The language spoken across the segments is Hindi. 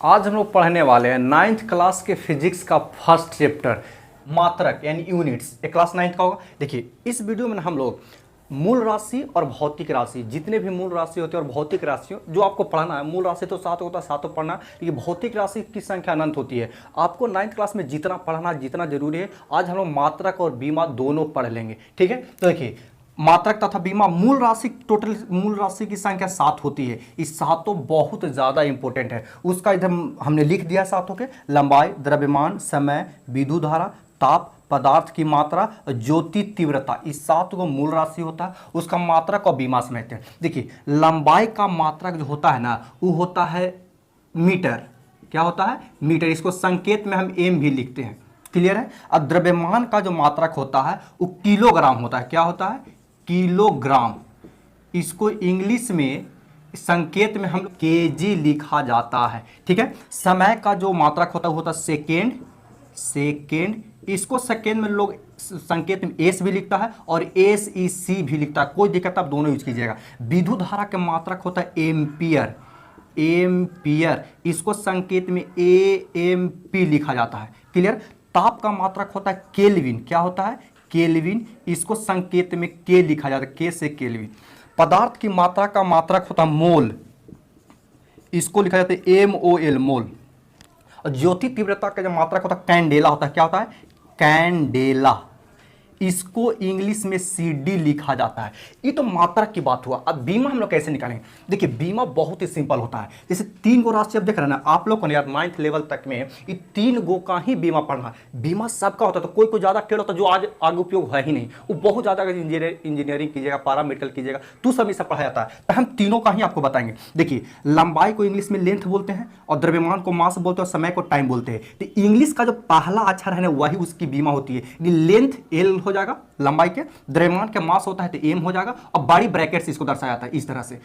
आज हम लोग पढ़ने वाले हैं नाइन्थ क्लास के फिजिक्स का फर्स्ट चैप्टर मात्रक यानी यूनिट्स। ये क्लास नाइन्थ का होगा। देखिए इस वीडियो में हम लोग मूल राशि और भौतिक राशि, जितने भी मूल राशि होते हैं और भौतिक राशि जो आपको पढ़ना है। मूल राशि तो 7 होता है, 7 पढ़ना, लेकिन भौतिक राशि की संख्या अनंत होती है। आपको नाइन्थ क्लास में जितना पढ़ना जितना जरूरी है, आज हम लोग मात्रक और बीमा दोनों पढ़ लेंगे। ठीक है, तो देखिए मात्रक तथा बीमा मूल राशि, टोटल मूल राशि की संख्या 7 होती है। इस सातों बहुत ज़्यादा इंपॉर्टेंट है। उसका इधर हमने लिख दिया सातों के: लंबाई, द्रव्यमान, समय, विद्युत धारा, ताप, पदार्थ की मात्रा, ज्योति तीव्रता। इस 7 को मूल राशि होता है। उसका मात्रक और बीमा समझते हैं। देखिए लंबाई का मात्रक जो होता है ना, वो होता है मीटर। क्या होता है? मीटर। इसको संकेत में हम एम भी लिखते हैं। क्लियर है? अब द्रव्यमान का जो मात्रक होता है वो किलोग्राम होता है। क्या होता है? किलोग्राम। इसको इंग्लिश में संकेत में हम केजी लिखा जाता है। ठीक है। समय का जो मात्रक होता है वो होता है सेकेंड। सेकेंड, इसको सेकेंड में लोग संकेत में एस भी लिखता है और एस ई सी भी लिखता है। कोई दिक्कत, आप दोनों यूज कीजिएगा। विद्युत धारा का मात्रक होता है एम्पियर। एम्पियर, इसको संकेत में ए एम पी लिखा जाता है। क्लियर? ताप का मात्रक होता है केल्विन। क्या होता है? केल्विन। इसको संकेत में के लिखा जाता है, के से केल्विन। पदार्थ की मात्रा का मात्रक होता है मोल। इसको लिखा जाता है एम ओ एल, मोल। और ज्योति तीव्रता का जो मात्रक होता है कैंडेला होता है। क्या होता है? कैंडेला। इसको इंग्लिश में सीडी लिखा जाता है। ये तो मात्रक की बात हुआ। अब बीमा हम लोग कैसे निकालेंगे? देखिए बीमा बहुत ही सिंपल होता है। जैसे 3 गो राशि अब देख रहे हैं ना आप लोग को ना यार, 9th लेवल तक में ये 3 गो का ही बीमा पढ़ना है। बीमा सबका होता है, तो कोई ज़्यादा टेढ़ होता है जो आज आगे उपयोग है ही नहीं। वो बहुत ज़्यादा इंजीनियरिंग कीजिएगा, पैरामेडिकल कीजिएगा, तो सब इससे पढ़ा जाता है। तो हम तीनों का ही आपको बताएंगे। देखिए लंबाई को इंग्लिश में लेंथ बोलते हैं, और द्रव्यमान को मास बोलते हैं, और समय को टाइम बोलते हैं। तो इंग्लिश का जो पहला अक्षर है ना वही उसकी बीमा होती है। लेंथ एल हो जाएगा लंबाई के, द्रव्यमान के मास होता है तो एम हो जाएगा, और बड़ी ब्रैकेट से इसको दर्शाया जाता है इस तरह से।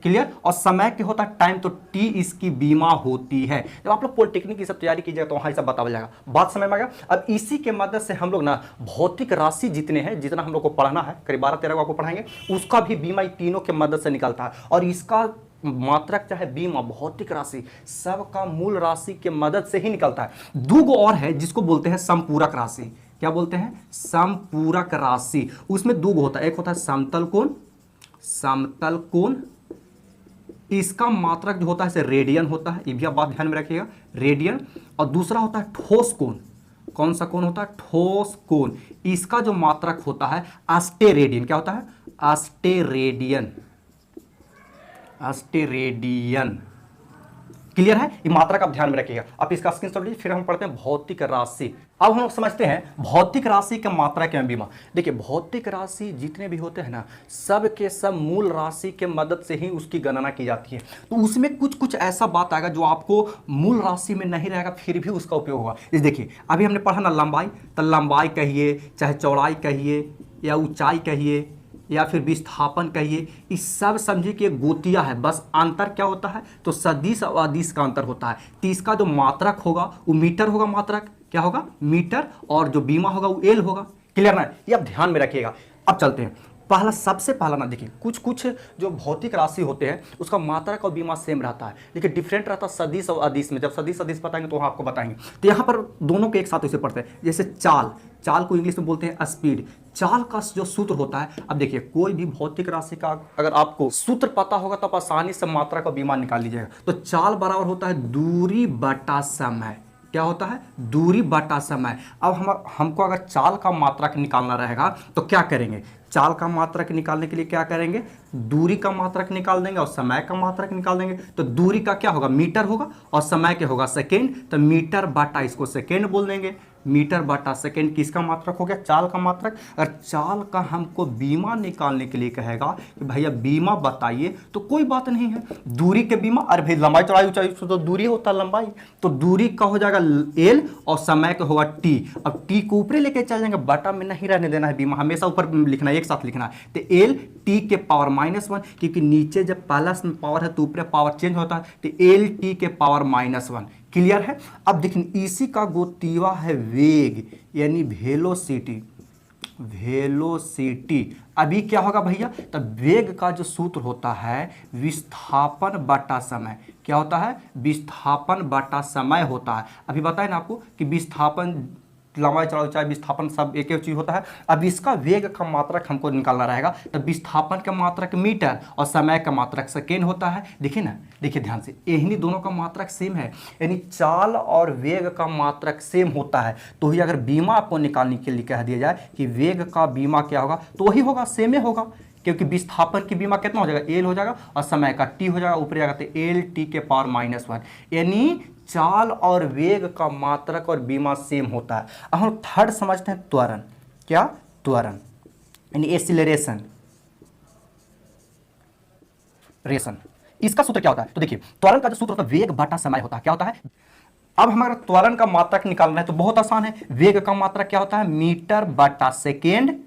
क्लियर? और समय के होता है टाइम, तो टी इसकी बीमा होती है। जब आप लोग पॉलिटेक्निक की सब तैयारी कीजिएगा तो वहां सब बता जाएगा। बात समझ में आ गया? अब इसी के मदद से हम लोग ना भौतिक राशि जितने हैं, जितना हम लोग को पढ़ना है, करीब 12-13 को आपको पढ़ाएंगे, उसका भी बीमा तीनों के मदद से निकलता है। और इसका मात्रक चाहे बीमा, भौतिक राशि, सबका मूल राशि के मदद से ही निकलता है। 2 गो और है जिसको बोलते हैं समपूरक राशि। क्या बोलते हैं? समपूरक राशि। उसमें 2 गो होता है। एक होता है समतल कोण। समतल कोण, इसका मात्रक जो होता है रेडियन होता है। ये भी आप बात ध्यान में रखिएगा, रेडियन। और दूसरा होता है ठोस कोण। कौन सा कोण होता है? ठोस कोण। इसका जो मात्रक होता है अस्टेरेडियन। क्या होता है? अस्टेरेडियन। अस्टेरेडियन। क्लियर है? ये मात्रक आप ध्यान में रखिएगा। आप इसका स्क्रीनशॉट लीजिए। फिर हम पढ़ते हैं भौतिक राशि। अब हम लोग समझते हैं भौतिक राशि का मात्रक एवं बीमा। देखिए भौतिक राशि जितने भी होते हैं ना, सब के सब मूल राशि के मदद से ही उसकी गणना की जाती है। तो उसमें कुछ कुछ ऐसा बात आएगा जो आपको मूल राशि में नहीं रहेगा, फिर भी उसका उपयोग होगा। जैसे देखिए अभी हमने पढ़ा ना लंबाई, तो लंबाई कहिए, चाहे चौड़ाई कहिए, या ऊंचाई कहिए, या फिर विस्थापन कहिए, इस सब समझिए कि एक गोतिया है। बस अंतर क्या होता है? तो सदिश और अदिश का अंतर होता है। तो इसका जो मात्रक होगा वो मीटर होगा। मात्रक क्या होगा? मीटर। और जो बीमा होगा वो एल होगा। क्लियर ना? ये आप ध्यान में रखिएगा। अब चलते हैं पहला, सबसे पहला ना देखिए, कुछ कुछ जो भौतिक राशि होते हैं उसका मात्रक और बीमा सेम रहता है, लेकिन डिफरेंट रहता है सदिश और अदिश में। जब सदिश अदिश बताएंगे तो वहाँ आपको बताएंगे। तो यहाँ पर दोनों के एक साथ उसे पढ़ते हैं। जैसे चाल, चाल को इंग्लिश में बोलते हैं स्पीड। चाल का जो सूत्र होता है, अब देखिए कोई भी भौतिक राशि का अगर आपको सूत्र पता होगा तो आप आसानी से मात्रक और बीमा निकाल लीजिएगा। तो चाल बराबर होता है दूरी बटा समय। क्या होता है? दूरी बटा समय। अब हमको अगर चाल का मात्रक निकालना रहेगा तो क्या करेंगे? चाल का मात्रक निकालने के लिए क्या करेंगे? दूरी का मात्रक निकाल देंगे और समय का मात्रक निकाल देंगे। तो दूरी का क्या होगा? मीटर होगा, और समय के होगा सेकेंड। तो मीटर बटा, इसको सेकेंड बोल देंगे। मीटर बटा सेकेंड किसका मात्रक हो गया? चाल का मात्रक। अगर चाल का हमको बीमा निकालने के लिए कहेगा कि भैया बीमा बताइए, तो कोई बात नहीं है, दूरी के बीमा। अरे भाई लंबाई चौड़ाई ऊंचाई तो दूरी होता है लंबाई, तो दूरी का हो जाएगा एल, और समय का होगा टी। अब टी को ऊपर लेके चल जाएंगे, बटा में नहीं रहने देना है, बीमा हमेशा ऊपर लिखना है, एक साथ लिखना है। तो एल टी के पावर -1, क्योंकि नीचे जब प्लस पावर है तो ऊपर पावर चेंज होता है, तो एल टी के पावर -1। क्लियर है? अब देखिए इसी का गोतीवा है वेग यानी वेलोसिटी। वेलोसिटी। अभी क्या होगा भैया, तो वेग का जो सूत्र होता है विस्थापन बटा समय, क्या होता है, विस्थापन बटा समय होता है। अभी बताए ना आपको कि विस्थापन, लंबाई चौड़ाई ऊंचाई विस्थापन सब एक एक चीज होता है। अब इसका वेग का मात्रक हमको निकालना रहेगा, तो विस्थापन का मात्रक मीटर और समय का मात्रक सेकेंड होता है। देखिए ना, देखिए ध्यान से, यही दोनों का मात्रक सेम है, यानी चाल और वेग का मात्रक सेम होता है। तो ही अगर बीमा आपको निकालने के लिए कह दिया जाए कि वेग का बीमा क्या होगा, तो वही होगा, सेम ही होगा, क्योंकि विस्थापन की बीमा कितना हो जाएगा, एल हो जाएगा, और समय का टी हो जाएगा, ऊपर जाएगा तो एल टी के पावर -1, यानी चाल और वेग का मात्रक और बीमा सेम होता है। अब हम थर्ड समझते हैं त्वरण। क्या, त्वरण यानी एक्सीलरेशन, रेशन। इसका सूत्र क्या होता है, तो देखिए त्वरण का जो सूत्र होता है वेग बटा समय होता है। क्या होता है, अब हमारा त्वरण का मात्रक निकालना है तो बहुत आसान है। वेग का मात्रक क्या होता है, मीटर बटा सेकेंड,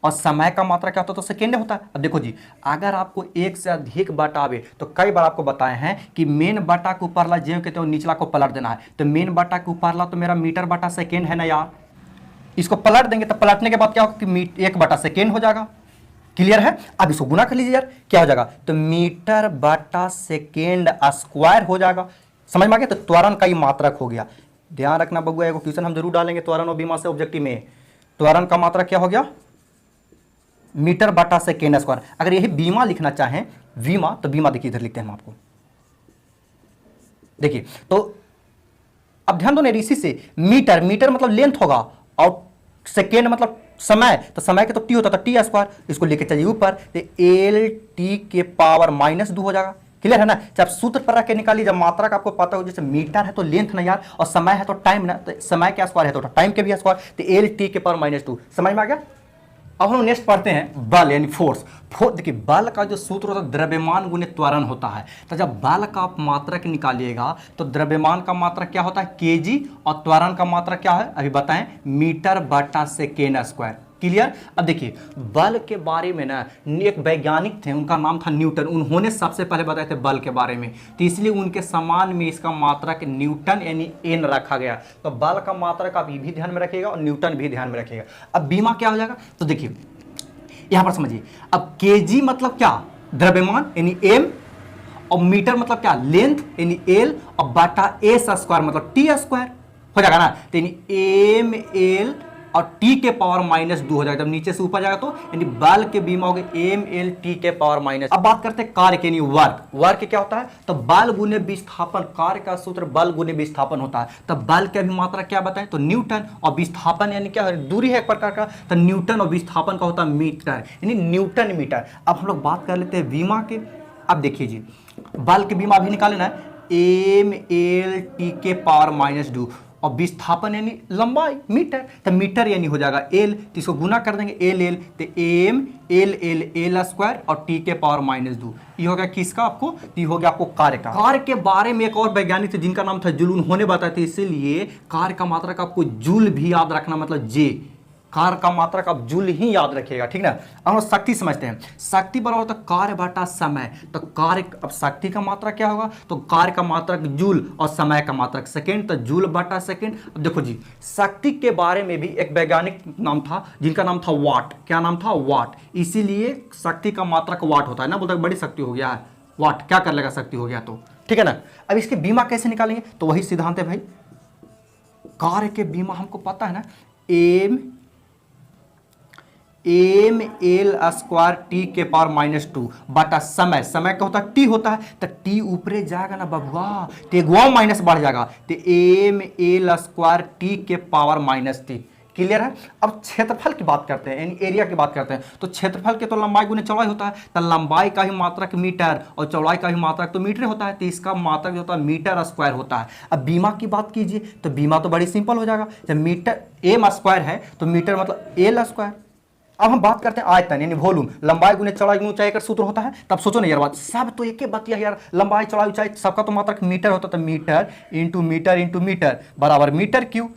और समय का मात्रा क्या होता है, तो सेकेंड होता है। अब देखो जी, अगर आपको एक से अधिक बटा आवे तो कई बार आपको बताए हैं कि मेन बटा के ऊपरला जो कहते हैं निचला को पलट देना है। तो मेन बटा के ऊपरला तो मेरा मीटर बटा सेकेंड है ना यार, इसको पलट देंगे तो पलटने के बाद क्या होगा कि 1 बटा सेकेंड हो जाएगा। क्लियर है। अब इसको गुना कर लीजिए यार, क्या हो जाएगा, तो मीटर बटा सेकेंड स्क्वायर हो जाएगा। समझ में आ गया, तो त्वरण का ही मात्रक हो गया। ध्यान रखना बबुआ, एगो क्वेश्चन हम जरूर डालेंगे त्वरण और बीमा से ऑब्जेक्टिव में। त्वरण का मात्रक क्या हो गया, मीटर बटा सेकेंड स्क्वायर। अगर यही बीमा लिखना चाहें, बीमा, तो बीमा देखिए इधर लिखते हैं हम आपको, देखिए। तो अब ध्यान दो ना, इसी से मीटर, मीटर मतलब लेंथ होगा, और सेकेंड मतलब समय, तो समय के तो टी होता था, टी स्क्वायर, इसको लेके चलिए ऊपर, तो एल टी के पावर -2 हो जाएगा। क्लियर है ना। जब सूत्र पर रख के निकालिए, जब मात्रा का आपको पता हो, जैसे मीटर है तो लेंथ ना यार, और समय है तो टाइम ना, तो समय के स्क्वायर है तो टाइम के भी स्क्वायर, तो एल टी के पावर -2। समझ में आ गया। अब हम नेक्स्ट पढ़ते हैं बल यानी फोर्स। देखिए बल का जो सूत्र होता है द्रव्यमान गुने त्वरण होता है। तो जब बल का आप मात्रक निकालिएगा तो द्रव्यमान का मात्रक क्या होता है, केजी, और त्वरण का मात्रक क्या है अभी बताएं, मीटर बटा सेकेंड स्क्वायर। क्लियर। अब देखिए बल के बारे में ना एक वैज्ञानिक थे, उनका नाम था न्यूटन, उन्होंने सबसे पहले बताए थे बल के बारे में, तो इसलिए उनके समान में इसका मात्रक न्यूटन यानी एन रखा गया। तो बल का मात्रक आप ये भी ध्यान में रखिएगा और न्यूटन भी ध्यान में रखिएगा। अब बीमा क्या हो जाएगा, तो देखिए यहां पर समझिए, अब केजी मतलब क्या, द्रव्यमान यानी एम, और मीटर मतलब क्या, लेंथ यानी एल, और बटा एस स्क्वायर मतलब टी स्क्वायर हो जाएगा ना। तो एम एल और टी के पावर -2 हो जाएगा। जब नीचे से ऊपर जाएगा तो यानी बल के बीमा हो गए एम एल टी के पावर माइनस। अब बात करते हैं कार्य के, यानी वर्क। वर्क क्या होता है, तो बल गुने विस्थापन, कार्य का सूत्र बल गुने विस्थापन होता है। तो बल की अभी मात्रा क्या बताएं, तो न्यूटन, और विस्थापन यानी क्या है, दूरी है एक प्रकार का, तो न्यूटन, और विस्थापन का होता है मीटर यानी न्यूटन मीटर। अब हम लोग बात कर लेते हैं बीमा के। अब देखिए जी, बल के बीमा भी निकाले ना, एम एल टी के पावर -2, और विस्थापन यानी लंबाई मीटर, तो मीटर यानी हो जाएगा एल, तो इसको गुना कर देंगे एल एल, तो M L L L square और टी के पावर -2। ये हो गया किसका आपको, ये हो गया आपको कार्य का। कार्य के बारे में एक और वैज्ञानिक थे जिनका नाम था जूल, उन्होंने बताया था, इसीलिए कार्य का मात्रक आपको जूल भी याद रखना, मतलब जे, कार्य का मात्रक आप जूल ही याद रखिएगा, ठीक ना। अब हम शक्ति समझते हैं, शक्ति बराबर होता है कार्य बटा समय। तो कार्य, अब शक्ति का मात्रक क्या होगा, तो कार्य का मात्रक जूल और समय का मात्रक सेकेंड, तो जूल बटा सेकेंड। अब देखो जी, शक्ति के बारे में भी एक वैज्ञानिक नाम था जिनका नाम था वाट। क्या नाम था, वाट, इसीलिए शक्ति का मात्रक वाट होता है ना, बोलते बड़ी शक्ति हो गया है वाट, क्या कर लेगा, शक्ति हो गया तो, ठीक है ना। अब इसके बीमा कैसे निकालेंगे, तो वही सिद्धांत है भाई, कार्य के बीमा हमको पता है ना, एम एल स्क्वायर टी के पावर -2 बटा समय, समय का होता है टी होता है, तो टी ऊपरे जाएगा ना बबुआ, तो एक माइनस बढ़ जाएगा, तो एम एल स्क्वायर टी के पावर -3। क्लियर है। अब क्षेत्रफल की बात करते हैं, यानी एरिया की बात करते हैं, तो क्षेत्रफल के तो लंबाई गुने चौड़ाई होता है, तो लंबाई का ही मात्रक मीटर और चौड़ाई का ही मात्रक तो मीटर होता है, तो इसका मात्रक जो होता है मीटर स्क्वायर होता है। अब बीमा की बात कीजिए, तो बीमा तो बड़ी सिंपल हो जाएगा, जब मीटर एम स्क्वायर है तो मीटर मतलब एल स्क्वायर। अब हम बात करते हैं आयतन यानी वॉल्यूम, लंबाई गुने चौड़ाई गुने ऊंचाई का सूत्र होता है। तब सोचो ना यार, बात सब तो एक ही बतिया यार, लंबाई चौड़ाई ऊंचाई सबका तो मात्रक मीटर होता था, metre into metre into metre बराबर मीटर क्यूब।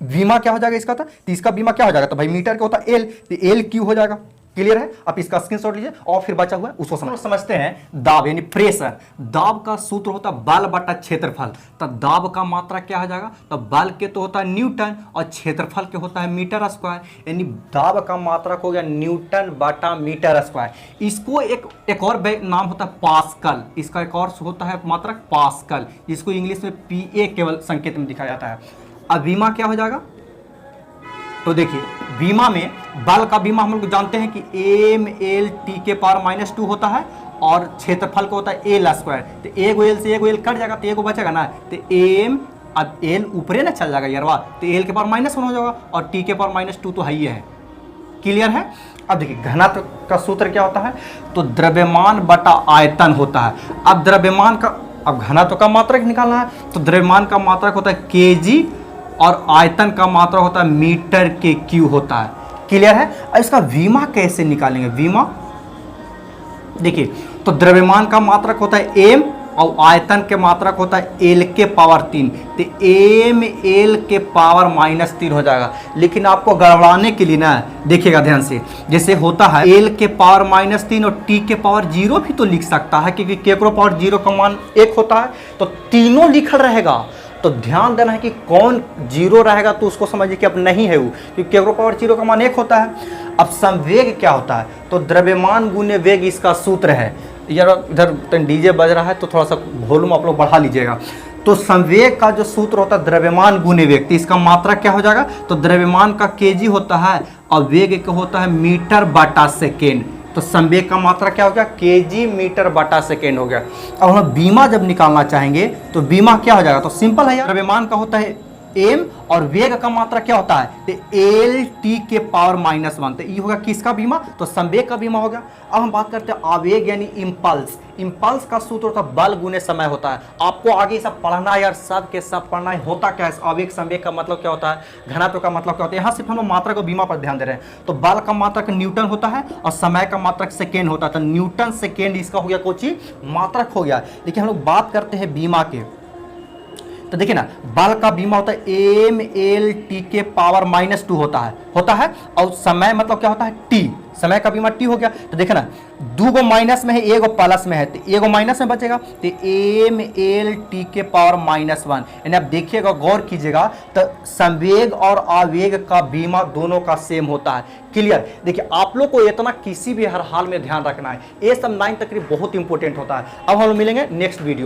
बीमा क्या हो जाएगा इसका, था तो इसका बीमा क्या हो जाएगा, तो भाई मीटर का होता है एल, तो एल क्यू हो जाएगा। क्लियर है? आप इसका स्क्रीनशॉट लीजिए और फिर बचा हुआ है उसको समझते हैं। दाब यानी प्रेशर, दाब का सूत्र होता है बल बटा क्षेत्रफल। तो दाब का मात्रा क्या हो जाएगा? तो बल के तो होता है न्यूटन और क्षेत्रफल के होता है मीटर स्क्वायर, यानी दाब का मात्रक हो गया न्यूटन बटा मीटर स्क्वायर। इसको एक और नाम होता है पास्कल, इसका एक और होता है मात्रक पास्कल, जिसको इंग्लिश में पीए केवल संकेत में दिखाया जाता है। अब बीमा क्या हो जाएगा? तो देखिए बीमा में बल का बीमा हम लोग जानते हैं कि एम एल टी के पावर -2 होता है और क्षेत्रफल को होता है एल स्क्वायर। तो एगो एल से एगो एल कट जाएगा तो एगो बचेगा ना, तो एम, अब एल ऊपरे ना चल जाएगा यारवा, तो एल के पावर -1 हो जाएगा और टी के पावर -2 तो है ही है। क्लियर है? अब देखिए घनत्व का सूत्र क्या होता है? तो द्रव्यमान बटा आयतन होता है। अब द्रव्यमान का, अब घनत्व का मात्रक निकालना है तो द्रव्यमान का मात्रक होता है केजी और आयतन का मात्रा होता है मीटर के क्यू होता है। क्लियर है? अब इसका विमा कैसे निकालेंगे? विमा देखिए, तो द्रव्यमान का मात्रक होता है एम और आयतन के मात्रक होता है एल के पावर 3, तो एम एल के पावर -3 हो जाएगा। लेकिन आपको गड़बड़ाने के लिए ना देखिएगा ध्यान से, जैसे होता है एल के पावर -3 और टी के पावर 0 भी तो लिख सकता है, क्योंकि केकरो पावर 0 का मान 1 होता है, तो तीनों लिखल रहेगा। तो ध्यान देना है कि कौन 0 रहेगा तो उसको समझिए कि अब नहीं है वो, क्योंकि केकरो पावर 0 का मान 1 होता है। अब संवेग क्या होता है? तो द्रव्यमान गुने वेग इसका सूत्र है। यार इधर डीजे बज रहा है तो थोड़ा सा वॉल्यूम आप लोग बढ़ा लीजिएगा। तो संवेग का जो सूत्र होता है द्रव्यमान गुने वेग, तो इसका मात्रा क्या हो जाएगा? तो द्रव्यमान का केजी होता है और वेग का होता है मीटर बटा सेकेंड। तो संवेग का मात्रा क्या हो गया? केजी मीटर बटा सेकेंड हो गया। अब हम बीमा जब निकालना चाहेंगे तो बीमा क्या हो जाएगा? तो सिंपल है यार, द्रव्यमान का होता है एम और वेग का मात्रा क्या होता है? तो एल टी के पावर -1, तो ये होगा किसका बीमा? तो संवेग का बीमा हो गया। अब हम बात करते हैं आवेग यानी इम्पल्स। इम्पल्स का सूत्र होता है बल गुने समय होता है। आपको आगे सब पढ़ना है यार, सब के सब पढ़ना है। होता क्या है आवेग संवेग का मतलब क्या होता है, घनत्व का मतलब क्या होता है। यहाँ सिर्फ हम लोग मात्रा को बीमा पर ध्यान दे रहे हैं। तो बल का मात्रक न्यूटन होता है और समय का मात्रक सेकेंड होता है। तो न्यूटन सेकेंड इसका हो गया कोची मात्रक हो गया। लेकिन हम लोग बात करते हैं बीमा के, तो देखिए ना बल का बीमा होता है एम एल टी के पावर -2 होता है और समय मतलब क्या होता है? टी, समय का बीमा टी हो गया। तो देखिए ना 2 गो माइनस में है, 1 गो प्लस में है, तो 1 गो माइनस में बचेगा, तो एम एल टी के पावर -1। यानी आप देखिएगा, गौर कीजिएगा, तो संवेग और आवेग का बीमा दोनों का सेम होता है। क्लियर? देखिए आप लोग को इतना किसी भी हर हाल में ध्यान रखना है, ये सब 9 तक बहुत इंपॉर्टेंट होता है। अब हम लोग मिलेंगे नेक्स्ट वीडियो।